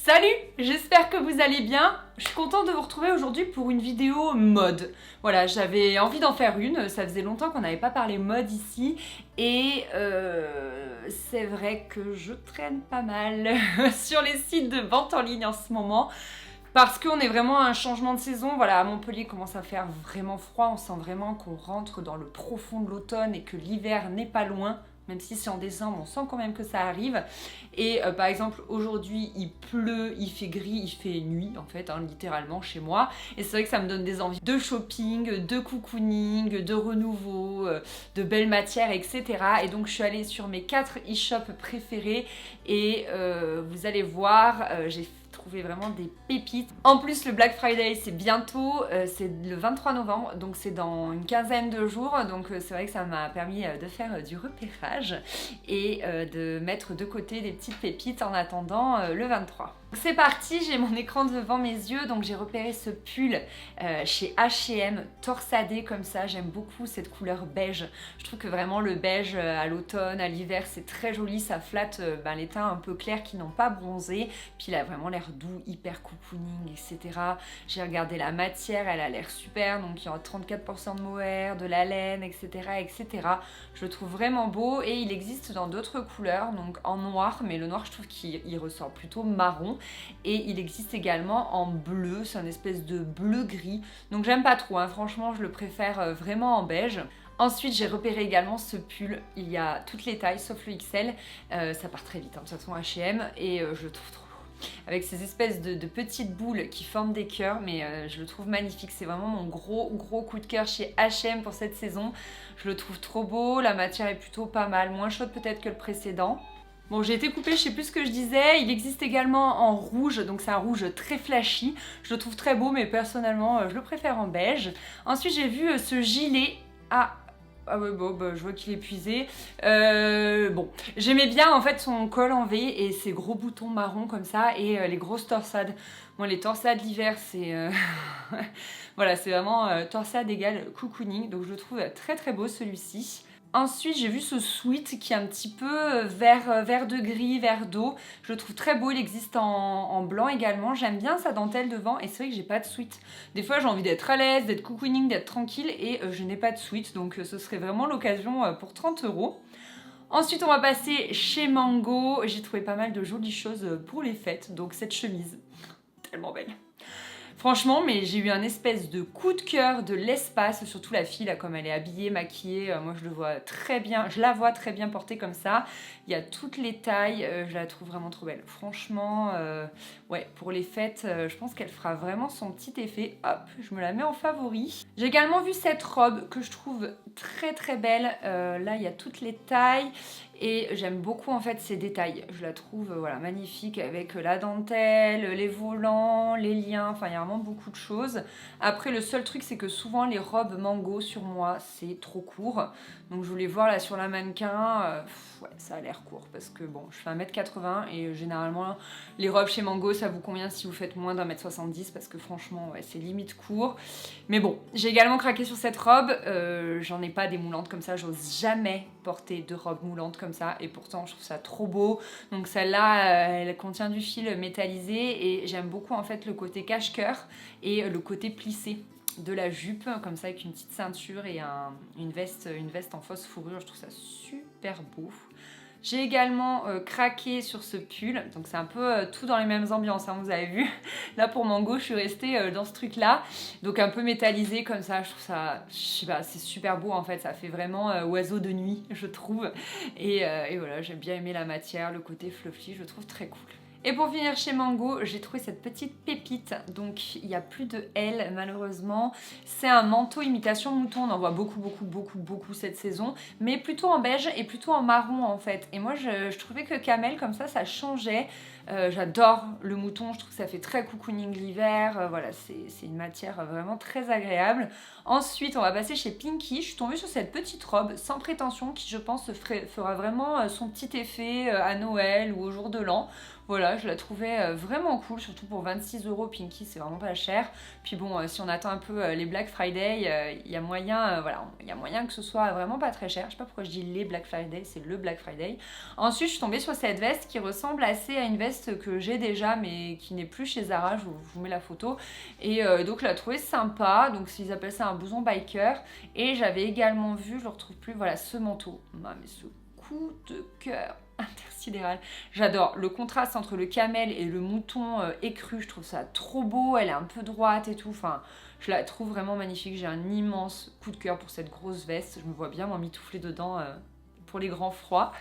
Salut, j'espère que vous allez bien. Je suis contente de vous retrouver aujourd'hui pour une vidéo mode. Voilà, j'avais envie d'en faire une, ça faisait longtemps qu'on n'avait pas parlé mode ici et c'est vrai que je traîne pas mal sur les sites de vente en ligne en ce moment. Parce qu'on est vraiment à un changement de saison, voilà, à Montpellier il commence à faire vraiment froid, on sent vraiment qu'on rentre dans le profond de l'automne et que l'hiver n'est pas loin. Même si c'est en décembre, on sent quand même que ça arrive. Et par exemple, aujourd'hui, il pleut, il fait gris, il fait nuit, en fait, hein, littéralement, chez moi. Et c'est vrai que ça me donne des envies de shopping, de cocooning, de renouveau, de belles matières, etc. Et donc, je suis allée sur mes 4 e-shops préférés. Et vous allez voir, j'ai trouvé vraiment des pépites. En plus, le Black Friday, c'est bientôt, c'est le 23 novembre, donc c'est dans une quinzaine de jours. Donc c'est vrai que ça m'a permis de faire du repérage et de mettre de côté des petites pépites en attendant le 23. C'est parti, j'ai mon écran devant mes yeux, donc j'ai repéré ce pull chez H&M, torsadé comme ça, j'aime beaucoup cette couleur beige. Je trouve que vraiment le beige à l'automne, à l'hiver, c'est très joli, ça flatte les teints un peu clairs qui n'ont pas bronzé, puis il a vraiment l'air doux, hyper cocooning, etc. J'ai regardé la matière, elle a l'air super, donc il y aura 34% de mohair, de la laine, etc., etc. Je le trouve vraiment beau et il existe dans d'autres couleurs, donc en noir, mais le noir je trouve qu'il ressort plutôt marron. Et il existe également en bleu, c'est une espèce de bleu-gris. Donc j'aime pas trop, hein. Franchement je le préfère vraiment en beige. Ensuite j'ai repéré également ce pull, il y a toutes les tailles sauf le XL, ça part très vite, hein, de toute façon H&M, et je le trouve trop beau. Avec ces espèces de petites boules qui forment des cœurs, mais je le trouve magnifique, c'est vraiment mon gros coup de cœur chez H&M pour cette saison. Je le trouve trop beau, la matière est plutôt pas mal, moins chaude peut-être que le précédent. Bon, j'ai été coupée, je sais plus ce que je disais. Il existe également en rouge, donc c'est un rouge très flashy. Je le trouve très beau, mais personnellement, je le préfère en beige. Ensuite, j'ai vu ce gilet. Ah ouais, bon, bah, je vois qu'il est épuisé. Bon, j'aimais bien en fait son col en V et ses gros boutons marrons comme ça et les grosses torsades. Moi, les torsades l'hiver, c'est... voilà, c'est vraiment torsade égale cocooning. Donc, je le trouve très beau celui-ci. Ensuite, j'ai vu ce sweat qui est un petit peu vert de gris, vert d'eau. Je le trouve très beau, il existe en blanc également. J'aime bien sa dentelle devant et c'est vrai que j'ai pas de sweat. Des fois, j'ai envie d'être à l'aise, d'être cocooning, d'être tranquille et je n'ai pas de sweat. Donc, ce serait vraiment l'occasion pour 30 €. Ensuite, on va passer chez Mango. J'ai trouvé pas mal de jolies choses pour les fêtes. Donc, cette chemise, tellement belle. Franchement, mais j'ai eu un espèce de coup de cœur de l'espace, surtout la fille, là, comme elle est habillée, maquillée, moi je la vois très bien portée comme ça. Il y a toutes les tailles, je la trouve vraiment trop belle. Franchement, ouais, pour les fêtes, je pense qu'elle fera vraiment son petit effet. Hop, je me la mets en favori. J'ai également vu cette robe que je trouve très belle. Là, il y a toutes les tailles. Et j'aime beaucoup en fait ces détails, je la trouve voilà, magnifique avec la dentelle, les volants, les liens, enfin il y a vraiment beaucoup de choses. Après le seul truc c'est que souvent les robes Mango sur moi c'est trop court, donc je voulais voir là sur la mannequin, ouais ça a l'air court parce que bon je fais 1m80 et généralement les robes chez Mango ça vous convient si vous faites moins d'1m70 parce que franchement ouais, c'est limite court. Mais bon, j'ai également craqué sur cette robe, j'en ai pas des moulantes comme ça, j'ose jamais porter de robe moulante comme ça et pourtant je trouve ça trop beau. Donc celle-là elle contient du fil métallisé et j'aime beaucoup en fait le côté cache-cœur et le côté plissé de la jupe comme ça avec une petite ceinture et une veste en fausse fourrure, je trouve ça super beau. J'ai également craqué sur ce pull, donc c'est un peu tout dans les mêmes ambiances, hein, vous avez vu. Là pour Mango, je suis restée dans ce truc-là, donc un peu métallisé comme ça, je trouve ça, je sais pas, c'est super beau en fait, ça fait vraiment oiseau de nuit, je trouve. Et voilà, j'ai bien aimé la matière, le côté fluffy, je le trouve très cool. Et pour finir chez Mango, j'ai trouvé cette petite pépite, donc il n'y a plus de L malheureusement. C'est un manteau imitation mouton, on en voit beaucoup cette saison, mais plutôt en beige et plutôt en marron en fait. Et moi je trouvais que camel comme ça changeait. J'adore le mouton, je trouve que ça fait très cocooning l'hiver, voilà c'est une matière vraiment très agréable. Ensuite on va passer chez Pinky, je suis tombée sur cette petite robe sans prétention qui je pense fera vraiment son petit effet à Noël ou au jour de l'an. Voilà, je la trouvais vraiment cool, surtout pour 26 € Pinky, c'est vraiment pas cher. Puis bon, si on attend un peu les Black Friday, il y a moyen, voilà, il y a moyen que ce soit vraiment pas très cher. Je sais pas pourquoi je dis les Black Friday, c'est le Black Friday. Ensuite, je suis tombée sur cette veste qui ressemble assez à une veste que j'ai déjà, mais qui n'est plus chez Zara. Je vous mets la photo. Et donc, je la trouvais sympa. Donc, ils appellent ça un blouson biker. Et j'avais également vu, je le retrouve plus, voilà, ce manteau. Ah, mais ce coup de cœur intersidéral. J'adore le contraste entre le camel et le mouton écru, je trouve ça trop beau, elle est un peu droite et tout, enfin je la trouve vraiment magnifique, j'ai un immense coup de cœur pour cette grosse veste, je me vois bien m'emmitoufler dedans pour les grands froids.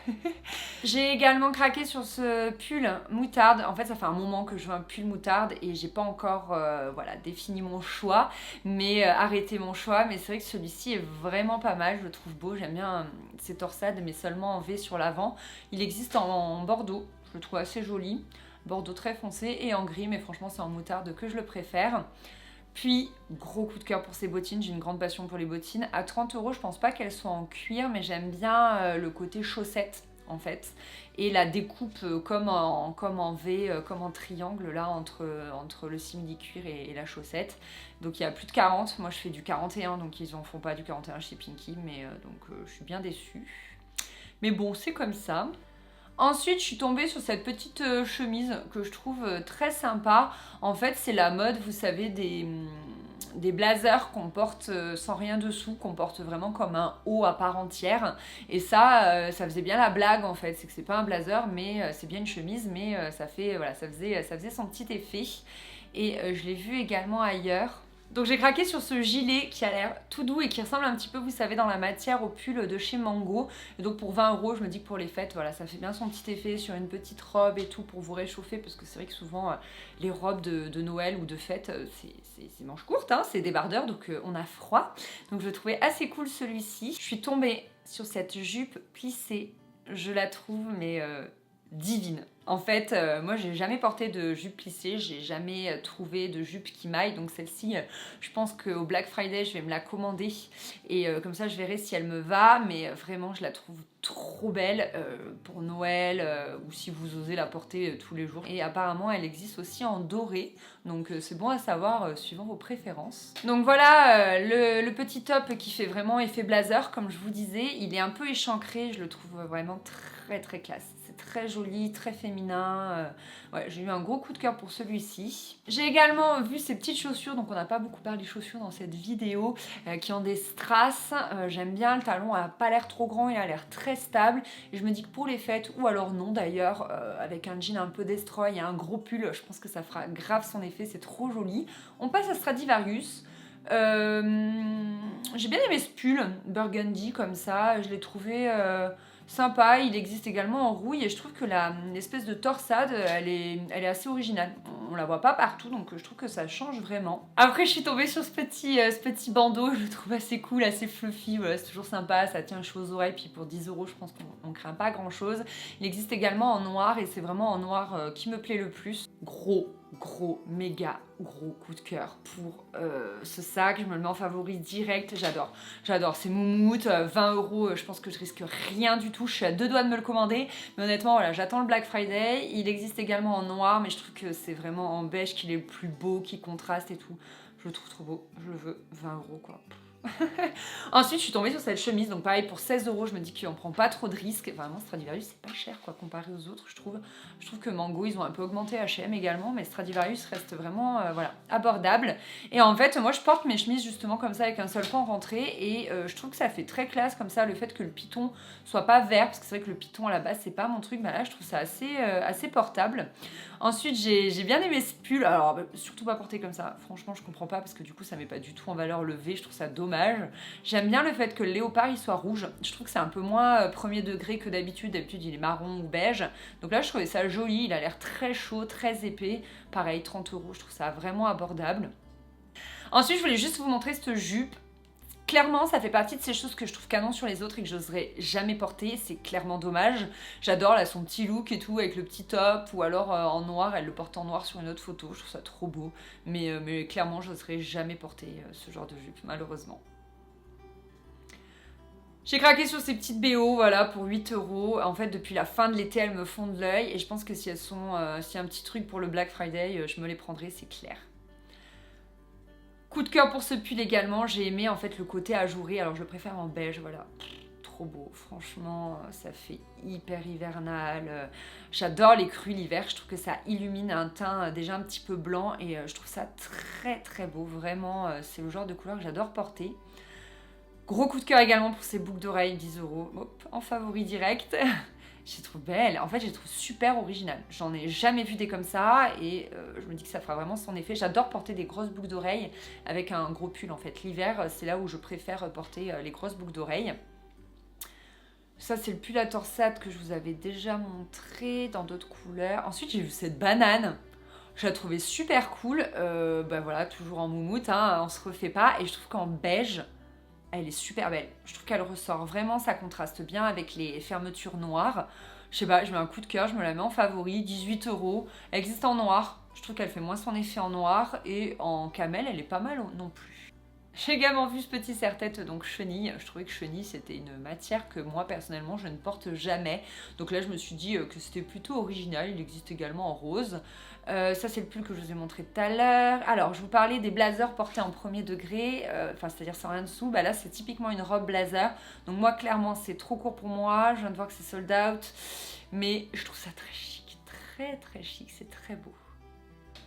J'ai également craqué sur ce pull moutarde. En fait, ça fait un moment que je veux un pull moutarde et j'ai pas encore voilà, défini mon choix, mais arrêté mon choix. Mais c'est vrai que celui-ci est vraiment pas mal, je le trouve beau. J'aime bien ces torsades, mais seulement en V sur l'avant. Il existe en bordeaux, je le trouve assez joli. Bordeaux très foncé et en gris, mais franchement, c'est en moutarde que je le préfère. Puis, gros coup de cœur pour ces bottines, j'ai une grande passion pour les bottines. À 30 €, je pense pas qu'elles soient en cuir, mais j'aime bien le côté chaussette en fait. Et la découpe comme en V, comme en triangle là, entre le simili-cuir et la chaussette. Donc il y a plus de 40, moi je fais du 41, donc ils en font pas du 41 chez Pinky, mais je suis bien déçue. Mais bon, c'est comme ça. Ensuite, je suis tombée sur cette petite chemise que je trouve très sympa. En fait, c'est la mode, vous savez, des blazers qu'on porte sans rien dessous, qu'on porte vraiment comme un haut à part entière. Et ça faisait bien la blague en fait. C'est que c'est pas un blazer, mais c'est bien une chemise, mais ça faisait son petit effet. Et je l'ai vu également ailleurs. Donc j'ai craqué sur ce gilet qui a l'air tout doux et qui ressemble un petit peu, vous savez, dans la matière au pull de chez Mango. Et donc pour 20 €, je me dis que pour les fêtes, voilà, ça fait bien son petit effet sur une petite robe et tout pour vous réchauffer. Parce que c'est vrai que souvent, les robes de Noël ou de fête, c'est manches courtes, hein, c'est débardeur, donc on a froid. Donc je le trouvais assez cool celui-ci. Je suis tombée sur cette jupe plissée. Je la trouve, mais divine. En fait, moi j'ai jamais porté de jupe plissée, j'ai jamais trouvé de jupe qui m'aille, donc celle-ci, je pense qu'au Black Friday je vais me la commander et comme ça je verrai si elle me va, mais vraiment je la trouve trop belle pour Noël ou si vous osez la porter tous les jours. Et apparemment elle existe aussi en doré, donc c'est bon à savoir suivant vos préférences. Donc voilà le petit top qui fait vraiment effet blazer, comme je vous disais, il est un peu échancré, je le trouve vraiment très très classe. C'est très joli, très féminin. Ouais, j'ai eu un gros coup de cœur pour celui-ci. J'ai également vu ces petites chaussures, donc on n'a pas beaucoup parlé chaussures dans cette vidéo, qui ont des strass. J'aime bien, le talon n'a pas l'air trop grand, il a l'air très stable. Et je me dis que pour les fêtes, ou alors non d'ailleurs, avec un jean un peu destroy et un gros pull, je pense que ça fera grave son effet, c'est trop joli. On passe à Stradivarius. J'ai bien aimé ce pull burgundy comme ça, je l'ai trouvé sympa. Il existe également en rouille et je trouve que l'espèce de torsade elle est assez originale, on la voit pas partout, donc je trouve que ça change vraiment. Après je suis tombée sur ce petit bandeau, je le trouve assez cool, assez fluffy, voilà, c'est toujours sympa, ça tient chaud aux oreilles, puis pour 10 € je pense qu'on craint pas grand chose. Il existe également en noir et c'est vraiment en noir qui me plaît le plus. Méga gros coup de cœur pour ce sac, je me le mets en favori direct, j'adore, c'est moumoute, 20 €, je pense que je risque rien du tout, je suis à deux doigts de me le commander, mais honnêtement voilà, j'attends le Black Friday. Il existe également en noir, mais je trouve que c'est vraiment en beige qu'il est le plus beau, qui contraste et tout, je le trouve trop beau, je le veux, 20 € quoi. Ensuite je suis tombée sur cette chemise, donc pareil pour 16 €, je me dis qu'on prend pas trop de risques. Vraiment Stradivarius c'est pas cher quoi comparé aux autres, je trouve que Mango ils ont un peu augmenté, H&M également, mais Stradivarius reste vraiment voilà, abordable. Et en fait moi je porte mes chemises justement comme ça avec un seul pan rentré et je trouve que ça fait très classe comme ça, le fait que le piton soit pas vert, parce que c'est vrai que le piton à la base c'est pas mon truc, mais là je trouve ça assez portable. Ensuite j'ai bien aimé ce pull, alors surtout pas porté comme ça, franchement je comprends pas parce que du coup ça met pas du tout en valeur le V, je trouve ça dommage. J'aime bien le fait que le léopard il soit rouge, je trouve que c'est un peu moins premier degré que d'habitude il est marron ou beige, donc là je trouvais ça joli, il a l'air très chaud, très épais, pareil 30 €, je trouve ça vraiment abordable. Ensuite je voulais juste vous montrer cette jupe. Clairement, ça fait partie de ces choses que je trouve canon sur les autres et que j'oserais jamais porter. C'est clairement dommage. J'adore là son petit look et tout avec le petit top, ou alors en noir, elle le porte en noir sur une autre photo. Je trouve ça trop beau. Mais clairement, j'oserais jamais porter ce genre de jupe, malheureusement. J'ai craqué sur ces petites BO, voilà, pour 8 €. En fait, depuis la fin de l'été, elles me font de l'œil. Et je pense que si elles sont, s'il y a un petit truc pour le Black Friday, je me les prendrai, c'est clair. Coup de cœur pour ce pull également. J'ai aimé en fait le côté ajouré. Alors je le préfère en beige, voilà. Trop beau, franchement, ça fait hyper hivernal. J'adore les crus l'hiver. Je trouve que ça illumine un teint déjà un petit peu blanc. Et je trouve ça très très beau. Vraiment, c'est le genre de couleur que j'adore porter. Gros coup de cœur également pour ces boucles d'oreilles, 10 €. Hop, en favori direct. Je les trouve belles. En fait, je les trouve super originales. J'en ai jamais vu des comme ça et je me dis que ça fera vraiment son effet. J'adore porter des grosses boucles d'oreilles avec un gros pull en fait. L'hiver, c'est là où je préfère porter les grosses boucles d'oreilles. Ça, c'est le pull à torsade que je vous avais déjà montré dans d'autres couleurs. Ensuite, j'ai vu cette banane. Je la trouvais super cool. Bah voilà, toujours en moumoute, hein, on se refait pas. Et je trouve qu'en beige, elle est super belle. Je trouve qu'elle ressort vraiment, ça contraste bien avec les fermetures noires. Je sais pas, je mets un coup de cœur, je me la mets en favori, 18 €. Elle existe en noir. Je trouve qu'elle fait moins son effet en noir. Et en camel, elle est pas mal non plus. J'ai également vu ce petit serre-tête, donc chenille. Je trouvais que chenille, c'était une matière que moi, personnellement, je ne porte jamais. Donc là, je me suis dit que c'était plutôt original. Il existe également en rose. Ça, c'est le pull que je vous ai montré tout à l'heure. Alors, je vous parlais des blazers portés en premier degré, c'est-à-dire sans rien dessous. Bah là, c'est typiquement une robe blazer. Donc moi, clairement, c'est trop court pour moi. Je viens de voir que c'est sold out. Mais je trouve ça très chic. Très, très chic. C'est très beau.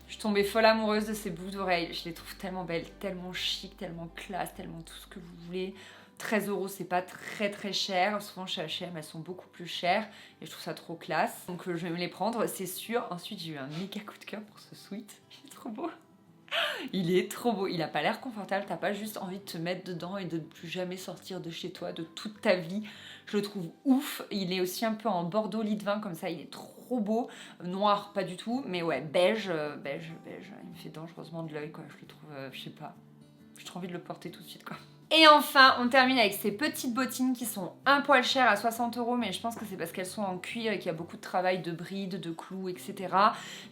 Je suis tombée folle amoureuse de ces boucles d'oreilles. Je les trouve tellement belles, tellement chic, tellement classe, tellement tout ce que vous voulez. 13 €, c'est pas très très cher. Souvent chez H&M, elles sont beaucoup plus chères. Et je trouve ça trop classe. Donc je vais me les prendre, c'est sûr. Ensuite, j'ai eu un méga coup de cœur pour ce sweat. Il est trop beau. Il est trop beau. Il a pas l'air confortable. T'as pas juste envie de te mettre dedans et de ne plus jamais sortir de chez toi, de toute ta vie. Je le trouve ouf. Il est aussi un peu en bordeaux lit de vin, comme ça. Il est trop beau. Noir, pas du tout. Mais ouais, beige. Il me fait dangereusement de l'œil, quoi. Je le trouve, je sais pas. J'ai trop envie de le porter tout de suite, quoi. Et enfin, on termine avec ces petites bottines qui sont un poil chères à 60 €, mais je pense que c'est parce qu'elles sont en cuir et qu'il y a beaucoup de travail de brides, de clous, etc.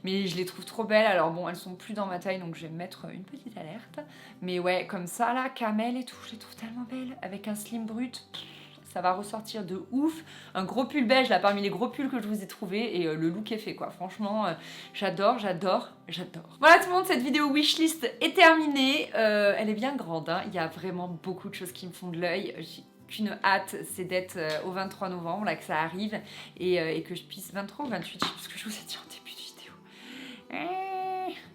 Mais je les trouve trop belles. Alors bon, elles sont plus dans ma taille, donc je vais mettre une petite alerte. Mais ouais, comme ça, là, camel et tout, je les trouve tellement belles. Avec un slim brut, ça va ressortir de ouf. Un gros pull beige, là, parmi les gros pulls que je vous ai trouvés. Et le look est fait, quoi. Franchement, j'adore, j'adore, j'adore. Voilà tout le monde, cette vidéo wishlist est terminée. Elle est bien grande, hein. Il y a vraiment beaucoup de choses qui me font de l'œil. J'ai qu'une hâte, c'est d'être au 23 novembre, là, que ça arrive. Et que je puisse... 23 ou 28, je sais plus ce que je vous ai dit en début de vidéo.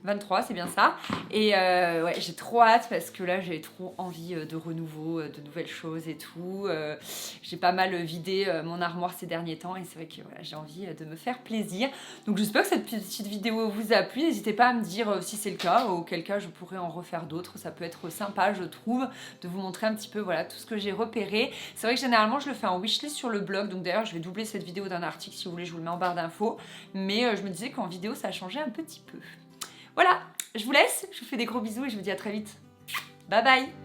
23, c'est bien ça. Et ouais, j'ai trop hâte parce que là, j'ai trop envie de renouveau, de nouvelles choses et tout. J'ai pas mal vidé mon armoire ces derniers temps et c'est vrai que voilà, j'ai envie de me faire plaisir. Donc j'espère que cette petite vidéo vous a plu. N'hésitez pas à me dire si c'est le cas, auquel cas je pourrais en refaire d'autres. Ça peut être sympa, je trouve, de vous montrer un petit peu voilà, tout ce que j'ai repéré. C'est vrai que généralement, je le fais en wishlist sur le blog. Donc d'ailleurs, je vais doubler cette vidéo d'un article. Si vous voulez, je vous le mets en barre d'infos. Mais je me disais qu'en vidéo, ça a changé un petit peu. Voilà, je vous laisse, je vous fais des gros bisous et je vous dis à très vite. Bye bye!